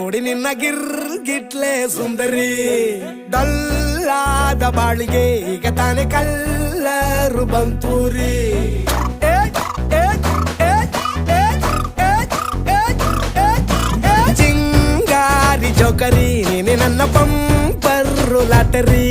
ನೋಡಿ ನಿನ್ನ ಗಿಟ್ಲೆ ಸುಂದರಿ. ಡಲ್ಲಾದ ಬಾಳಿಗೆ ಈಗ ತಾನೆ ಕಲ್ಲರು ಬಂತೂರಿ. ಚಿಂಗಾರಿ ಜೋಕರಿ ನೀನೆ ನನ್ನ ಪಂಪರ್ರು ಲಾಟರಿ.